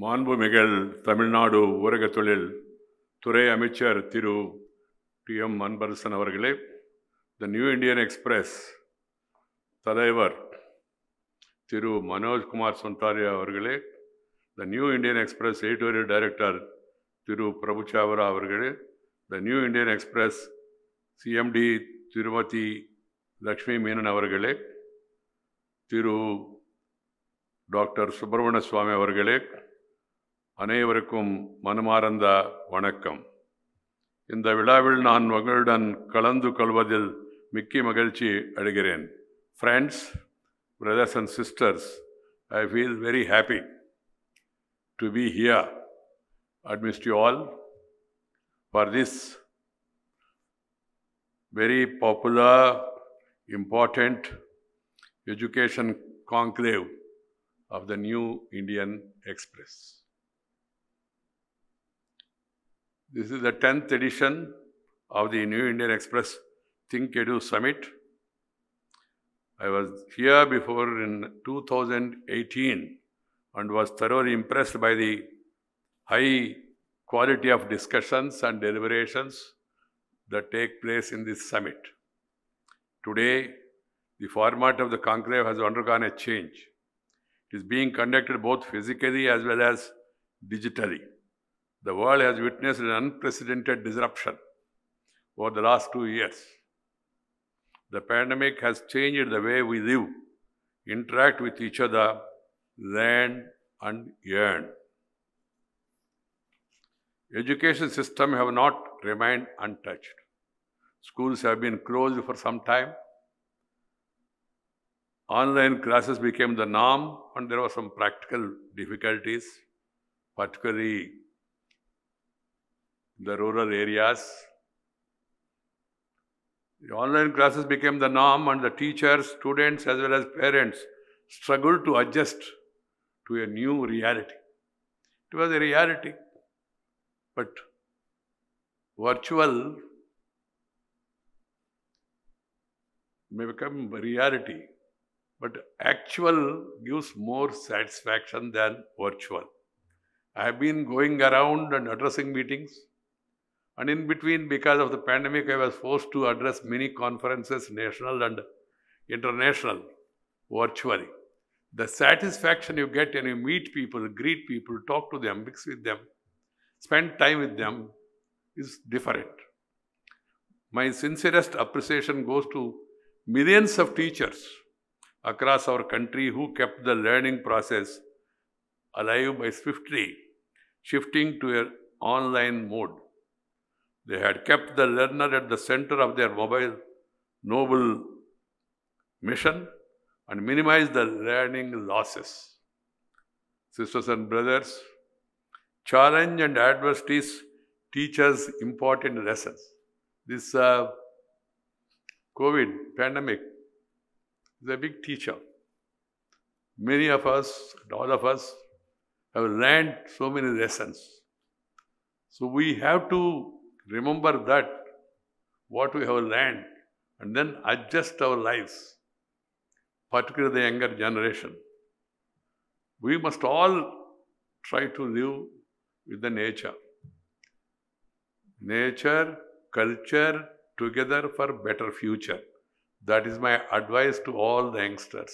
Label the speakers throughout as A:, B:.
A: மாண்புமிகு தமிழ்நாடு ஊரகத் தொழில் துறை அமைச்சர் திரு T.M. அன்பரசன் அவர்களே, த நியூ இந்தியன் எக்ஸ்பிரஸ் தலைவர் திரு மனோஜ்குமார் சொந்தாரியா அவர்களே, the new Indian express editorial director திரு பிரபுச்சாவரா அவர்களே, the new Indian express CMD திருமதி லக்ஷ்மி மேனன் அவர்களே, திரு டாக்டர் சுப்பிரமணிய சுவாமி அவர்களே, அனைவருக்கும் மனமார்ந்த வணக்கம். இந்த விழாவில் நான் உங்களுடன் கலந்து கொள்வதில் மிக்க மகிழ்ச்சி அடைகிறேன். Friends, brothers and sisters, I feel very happy to be here amidst you all for this very popular, important education conclave of the New Indian Express. This is the 10th edition of the New Indian Express ThinkEdu Summit. I was here before in 2018 and was thoroughly impressed by the high quality of discussions and deliberations that take place in this summit. Today, the format of the conclave has undergone a change. It is being conducted both physically as well as digitally. The world has witnessed an unprecedented disruption over the last 2 years. The pandemic has changed the way we live, interact with each other, learn and earn. Education system have not remained untouched. Schools have been closed for some time. Online classes became the norm and there were some practical difficulties, particularly in the rural areas. The online classes became the norm and the teachers, students as well as parents struggled to adjust to a new reality. It was a reality, but virtual may become reality, but actual gives more satisfaction than virtual. I have been going around and addressing meetings, and in between, because of the pandemic, I was forced to address many conferences, national and international, virtually. The satisfaction you get when you meet people, greet people, talk to them, mix with them, spend time with them is different. My sincerest appreciation goes to millions of teachers across our country who kept the learning process alive by swiftly shifting to an online mode. They had kept the learner at the center of their noble mission and minimized the learning losses. Sisters and brothers, challenge and adversities teach us important lessons. This COVID pandemic is a big teacher. Many of us, all of us, have learned so many lessons. So we have to remember that, what we have learned, and then adjust our lives, particularly the younger generation. We must all try to live with the nature. Nature, culture, together for better future. That is my advice to all the youngsters.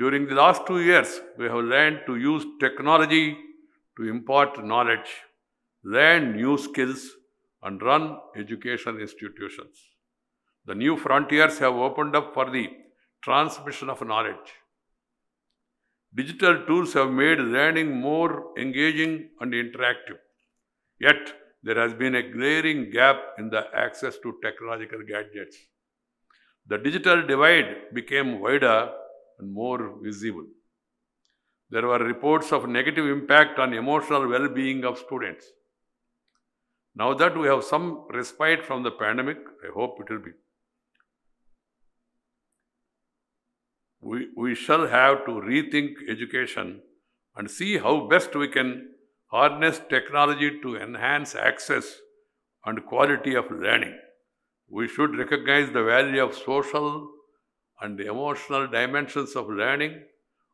A: During the last 2 years, we have learned to use technology to impart knowledge, learn new skills, and run education institutions. The new frontiers have opened up for the transmission of knowledge. Digital tools have made learning more engaging and interactive. Yet, there has been a glaring gap in the access to technological gadgets. The digital divide became wider and more visible. There were reports of negative impact on emotional well-being of students. Now that we have some respite from the pandemic, I hope it will be, we shall have to rethink education and see how best we can harness technology to enhance access and quality of learning. We should recognize the value of social and the emotional dimensions of learning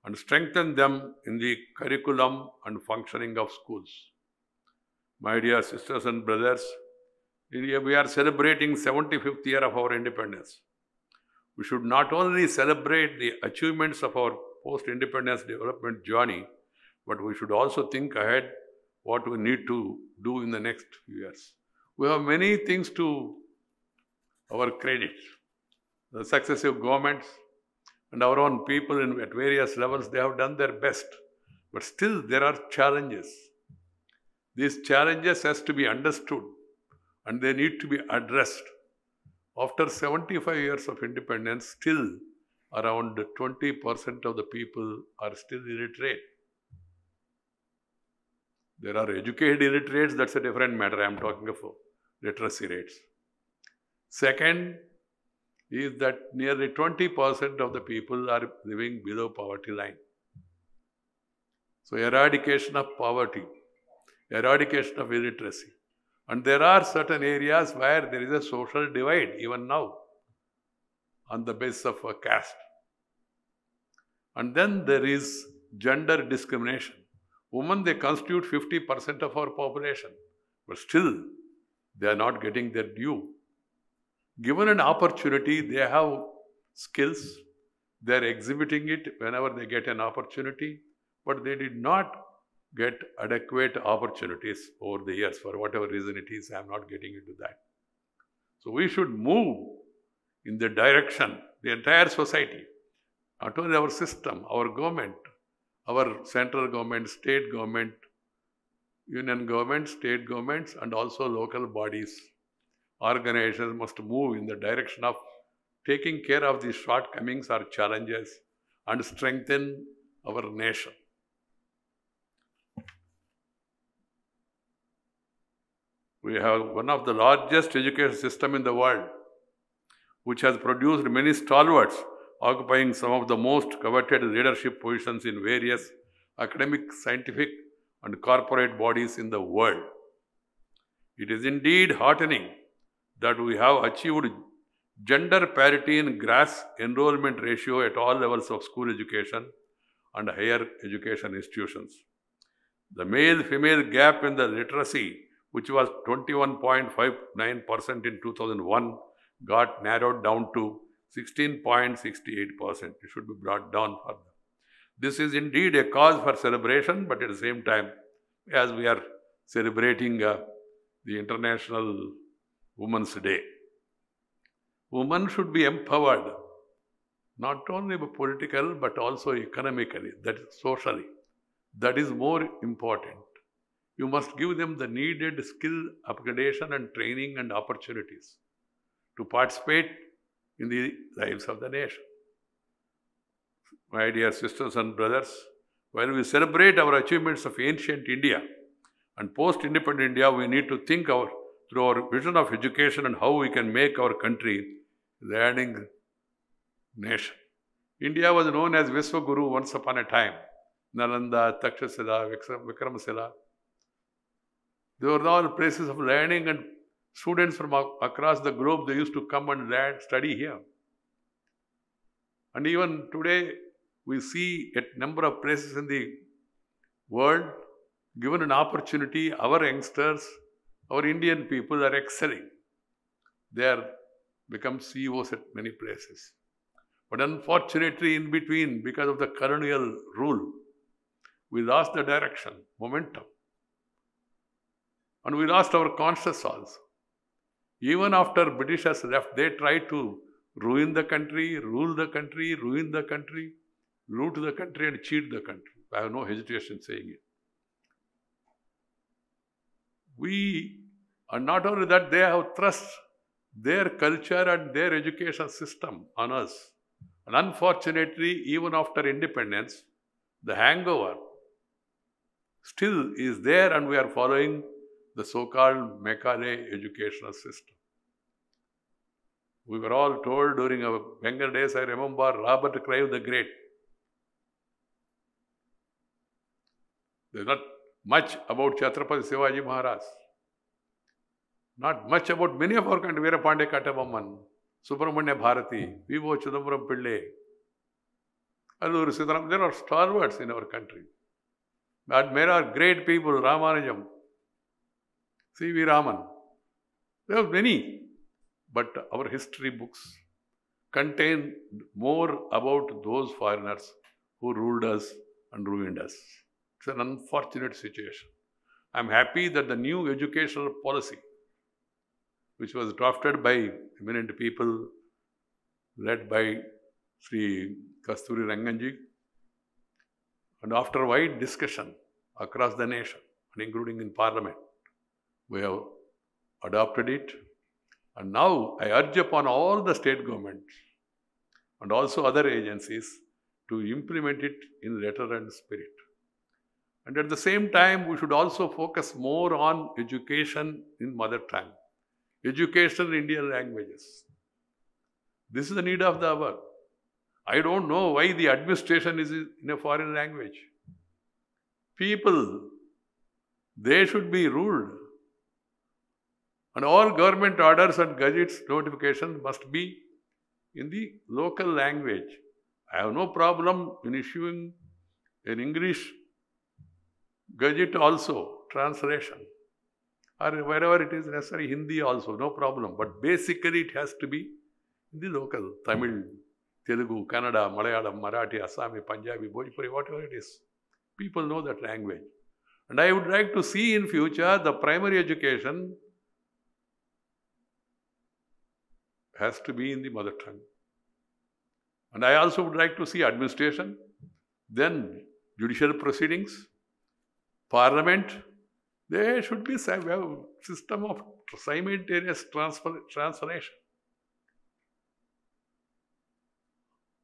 A: and strengthen them in the curriculum and functioning of schools. My dear sisters and brothers, we are celebrating 75th year of our independence. We should not only celebrate the achievements of our post-independence development journey, but we should also think ahead what we need to do in the next few years. We have many things to our credit. The successive governments and our own people at various levels, they have done their best. But still there are challenges. These challenges has to be understood and they need to be addressed. After 75 years of independence, still around 20% of the people are still illiterate. There are educated illiterates, that's a different matter. I am talking of literacy rates. Second is that nearly 20% of the people are living below poverty line. So eradication of poverty, eradication of illiteracy. And there are certain areas where there is a social divide even now on the basis of a caste. And then there is gender discrimination. Women, they constitute 50% of our population, but still they are not getting their due. Given an opportunity, they have skills, they are exhibiting it whenever they get an opportunity, but they did not get adequate opportunities over the years. For whatever reason it is, I am not getting into that. So we should move in the direction, the entire society, not only our system, our government, our central government, state government, union government, state governments, and also local bodies, organizations must move in the direction of taking care of these shortcomings or challenges and strengthen our nation. We have one of the largest education system in the world, which has produced many stalwarts occupying some of the most coveted leadership positions in various academic, scientific, and corporate bodies in the world. It is indeed heartening that we have achieved gender parity in gross enrollment ratio at all levels of school education and higher education institutions. The male-female gap in the literacy, which was 21.59% in 2001, got narrowed down to 16.68%. It should be brought down further. This is indeed a cause for celebration, but at the same time, as we are celebrating the International Women's Day, women should be empowered, not only political, but also economically, that is socially. That is more important. You must give them the needed skill upgradation and training and opportunities to participate in the lives of the nation. My dear sisters and brothers, while we celebrate our achievements of ancient India and post-independent India, we need to think through our vision of education and how we can make our country a learning nation. India was known as Vishwaguru once upon a time. Nalanda, Takshashila, Vikramashila. They were all places of learning, and students from across the globe, they used to come and study here. And even today, we see a number of places in the world, given an opportunity, our youngsters, our Indian people are excelling. They are become CEOs at many places. But unfortunately, in between, because of the colonial rule, we lost the direction, momentum. And we lost our conscience also. Even after Britishers left, they tried to ruin the country, rule the country, ruin the country, loot the country and cheat the country. I have no hesitation saying it. And not only that, they have thrust their culture and their education system on us. And unfortunately, even after independence, the hangover still is there, and we are following the so-called Macaulay educational system. We were all told during our younger days, I remember Robert Clive the Great. There is not much about Chhatrapati Shivaji Maharaj. Not much about many of our country, Veera Pandya Kattabomman, Subramanya Bharati, V.O. Chidambaram Pillai, Alluri Sitaram. There are stalwarts in our country. But there are great people, Ramanujam, C.V. Raman. There are many. But our history books contain more about those foreigners who ruled us and ruined us. It's an unfortunate situation. I'm happy that the new educational policy, which was drafted by eminent people led by Sri Kasturi Ranganji, and after wide discussion across the nation, and including in Parliament, we have adopted it. And now I urge upon all the state governments and also other agencies to implement it in letter and spirit. And at the same time, we should also focus more on education in mother tongue, education in Indian languages. This is the need of the hour. I don't know why the administration is in a foreign language. People, they should be ruled. And all government orders and gazettes notifications must be in the local language. I have no problem in issuing an English gazette also, translation, or wherever it is necessary, Hindi also, no problem. But basically it has to be in the local, Tamil, Telugu, Kannada, Malayalam, Marathi, Assami, Punjabi, Bhojpuri, whatever it is. People know that language. And I would like to see in future the primary education has to be in the mother tongue. And I also would like to see administration, then judicial proceedings, Parliament. There should be a system of simultaneous translation.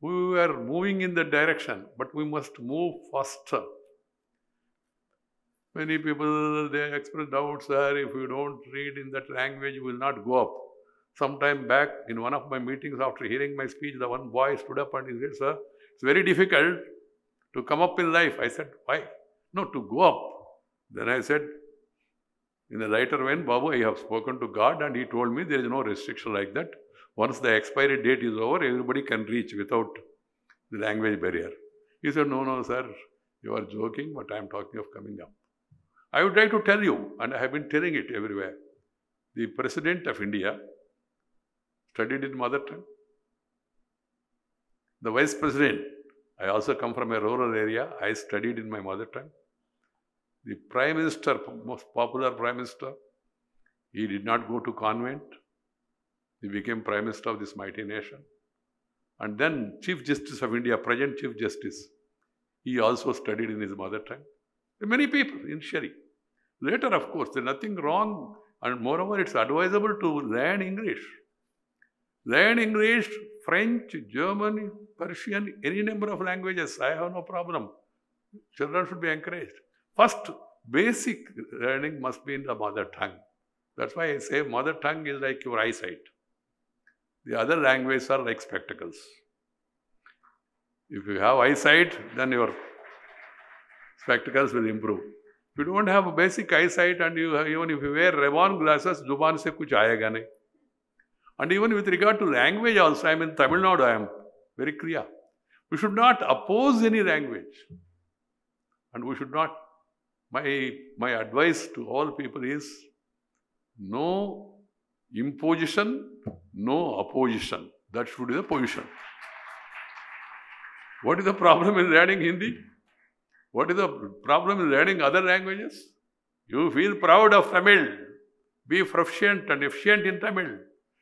A: We are moving in that direction, but we must move faster. Many people, they express doubts, sir, if you don't read in that language, you will not go up. Sometime back, in one of my meetings, after hearing my speech, the one boy stood up and he said, sir, it's very difficult to come up in life. I said, why? No, to go up. Then I said, in the lighter vein, Babu, I have spoken to God and he told me there is no restriction like that. Once the expiry date is over, everybody can reach without the language barrier. He said, no, sir, you are joking, but I am talking of coming up. I would like to tell you, and I have been telling it everywhere, the President of India studied in mother tongue. The Vice President, I also come from a rural area, I studied in my mother tongue. The Prime Minister, most popular Prime Minister, he did not go to convent. He became Prime Minister of this mighty nation. And then Chief Justice of India, present Chief Justice, he also studied in his mother tongue. Many people initially. Later, of course, there is nothing wrong, and moreover, it's advisable to learn English. Learn English, French, German, Persian, any number of languages. I have no problem. Children should be encouraged. First, basic learning must be in the mother tongue. That's why I say mother tongue is like your eyesight. The other languages are like spectacles. If you have eyesight, then your spectacles will improve. If you don't have a basic eyesight and even if you wear Ray-Ban glasses, zuban se kuch aayega nahi. And even with regard to language also, I am in Tamil Nadu, I am very clear. We should not oppose any language. And we should not, my advice to all people is, no imposition, no opposition. That should be the position. What is the problem in learning Hindi? What is the problem in learning other languages? You feel proud of Tamil. Be proficient and efficient in Tamil.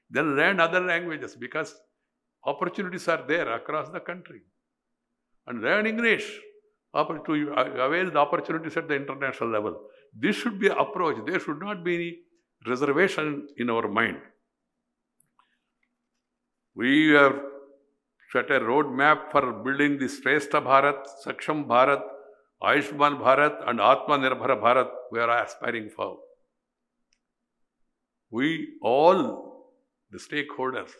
A: Then learn other languages because opportunities are there across the country. And learn English to avail the opportunities at the international level. This should be an approach. There should not be any reservation in our mind. We have set a roadmap for building the Shrestha Bharat, Saksham Bharat, Ayushman Bharat and Atmanirbhar Bharat we are aspiring for. We all, the stakeholders,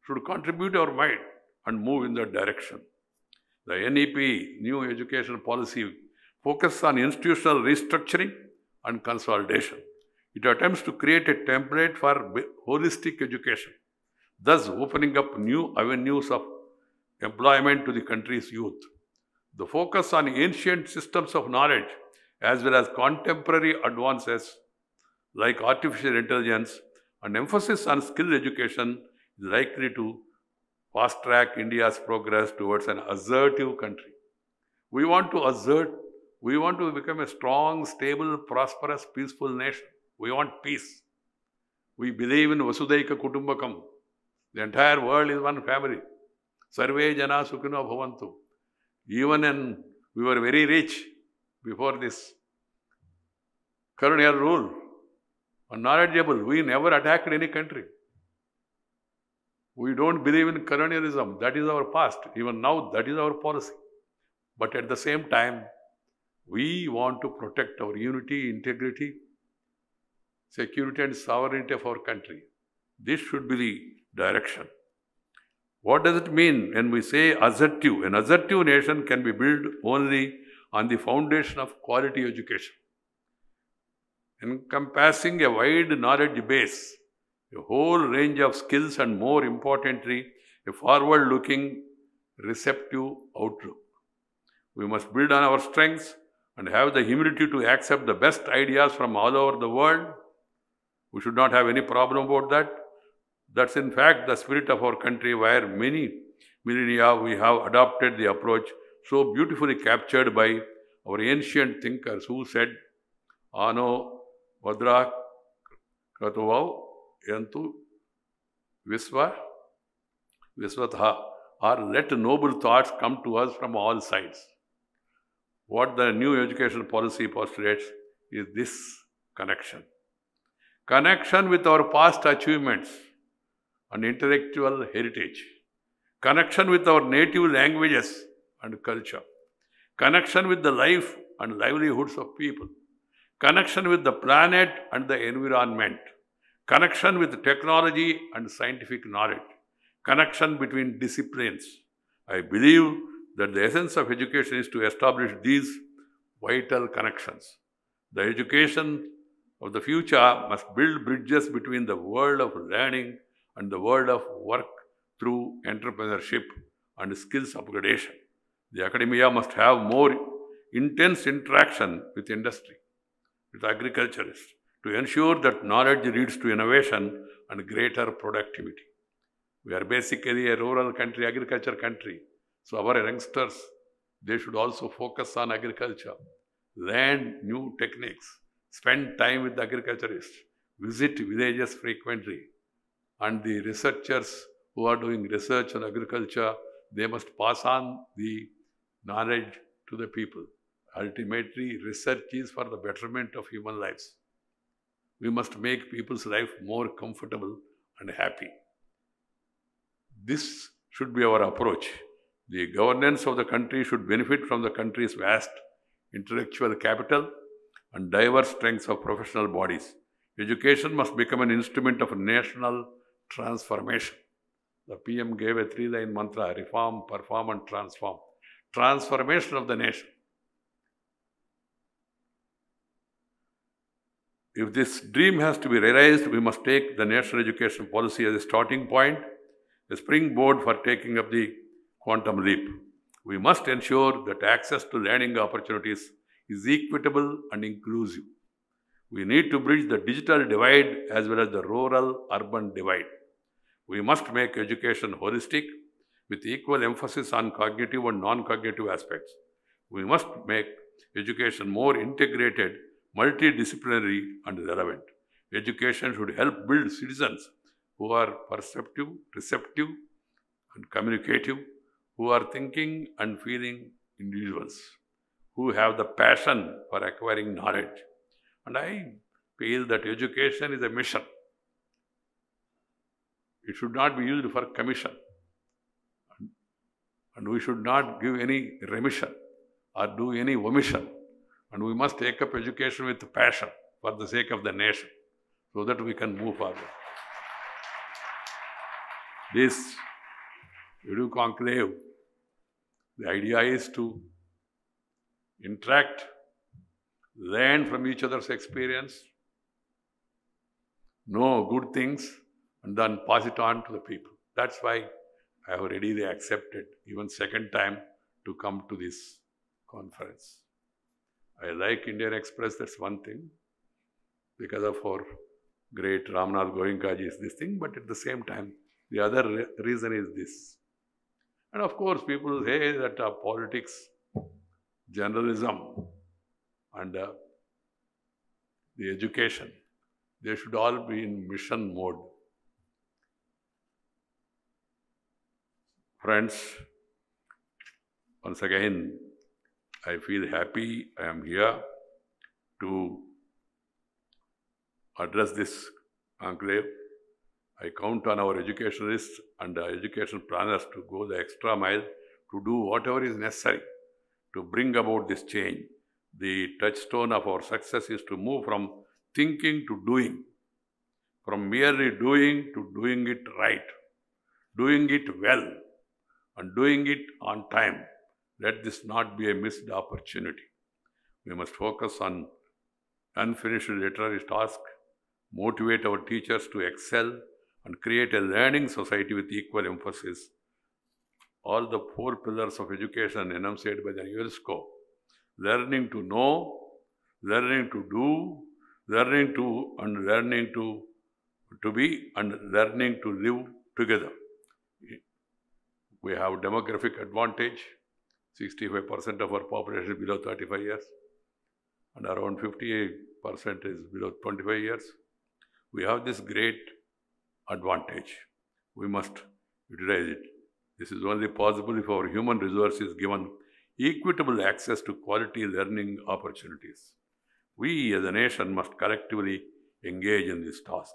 A: should contribute our mind and move in that direction. The NEP, New Education Policy, focuses on institutional restructuring and consolidation. It attempts to create a template for holistic education thus opening up new avenues of employment to the country's youth. The focus on ancient systems of knowledge as well as contemporary advances like artificial intelligence and emphasis on skill education is likely to fast track India's progress towards an assertive country. We want to become a strong, stable, prosperous, peaceful nation. We want peace. We believe in Vasudaika Kutumbakam. The entire world is one family. Sarve Jana Sukhino Bhavantu. Even when we were very rich before this colonial rule, and knowledgeable, we never attacked any country. We don't believe in colonialism. That is our past. Even now, that is our policy. But at the same time, we want to protect our unity, integrity, security and sovereignty of our country. This should be the direction. What does it mean when we say assertive? An assertive nation can be built only on the foundation of quality education, encompassing a wide knowledge base, a whole range of skills, and more importantly, a forward-looking, receptive outlook. We must build on our strengths and have the humility to accept the best ideas from all over the world. We should not have any problem about that. That's in fact the spirit of our country, where many millennia we have adopted the approach so beautifully captured by our ancient thinkers who said, Ano Vadra Kratuvav Yantu Visvatha, or let noble thoughts come to us from all sides. What the new education policy postulates is this connection. Connection with our past achievements and intellectual heritage. Connection with our native languages and culture. Connection with the life and livelihoods of people. Connection with the planet and the environment. Connection with technology and scientific knowledge. Connection between disciplines. I believe that the essence of education is to establish these vital connections. The education of the future must build bridges between the world of learning and the world of work through entrepreneurship and skills upgradation. The academia must have more intense interaction with industry, with agriculturists, to ensure that knowledge leads to innovation and greater productivity. We are basically a rural country, agriculture country. So our youngsters, they should also focus on agriculture, learn new techniques, spend time with the agriculturists, visit villages frequently. And the researchers who are doing research on agriculture, they must pass on the knowledge to the people. Ultimately, research is for the betterment of human lives. We must make people's life more comfortable and happy. This should be our approach. The governance of the country should benefit from the country's vast intellectual capital and diverse strengths of professional bodies. Education must become an instrument of national transformation. The PM gave a 3-line mantra: reform, perform and transform. Transformation of the nation. If this dream has to be realized, we must take the national education policy as a starting point, a springboard for taking up the quantum leap. We must ensure that access to learning opportunities is equitable and inclusive. We need to bridge the digital divide as well as the rural-urban divide. We must make education holistic with equal emphasis on cognitive and non-cognitive aspects. We must make education more integrated, multidisciplinary and relevant. Education should help build citizens who are perceptive, receptive and communicative, who are thinking and feeling individuals, who have the passion for acquiring knowledge. And I feel that education is a mission. It should not be used for commission. And we should not give any remission or do any omission. And we must take up education with passion for the sake of the nation, so that we can move forward. This Edu Conclave, the idea is to interact, learn from each other's experience, know good things, and then pass it on to the people. That's why I have readily accepted, even second time, to come to this conference. I like Indian Express, that's one thing, because of our great Ramnath Goenkaji is this thing, but at the same time, the other reason is this. And of course, people say that politics, journalism, and the education, they should all be in mission mode. Friends, once again, I feel happy I am here to address this conclave. I count on our educationalists and education planners to go the extra mile to do whatever is necessary to bring about this change. The touchstone of our success is to move from thinking to doing, from merely doing to doing it right, doing it well, and doing it on time. Let this not be a missed opportunity. We must focus on unfinished literary tasks, motivate our teachers to excel, and create a learning society with equal emphasis. All the 4 pillars of education enunciated by the UNESCO: learning to know, learning to do, learning to be, and learning to live together. We have demographic advantage. 65% of our population is below 35 years, and around 58% is below 25 years. We have this great advantage. We must utilize it. This is only possible if our human resource is given equitable access to quality learning opportunities. We as a nation must collectively engage in this task.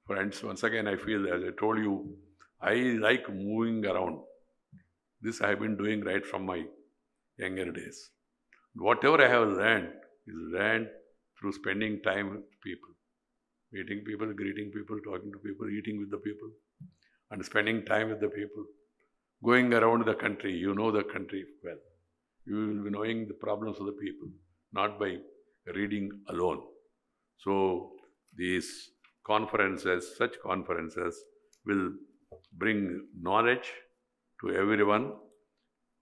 A: Friends, once again I feel, as I told you, I like moving around. This I have been doing right from my younger days. Whatever I have learned is learned through spending time with people. Meeting people, greeting people, talking to people, eating with the people, and spending time with the people. Going around the country, you know the country well. You will be knowing the problems of the people, not by reading alone. So these conferences, such conferences, will bring knowledge to everyone,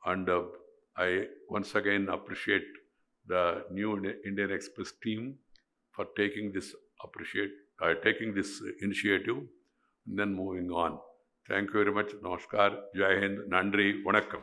A: and I once again appreciate the new Indian Express team for taking this initiative and then moving on. Thank you very much. Namaskar. Jai Hind. Nandri. Vanakkam.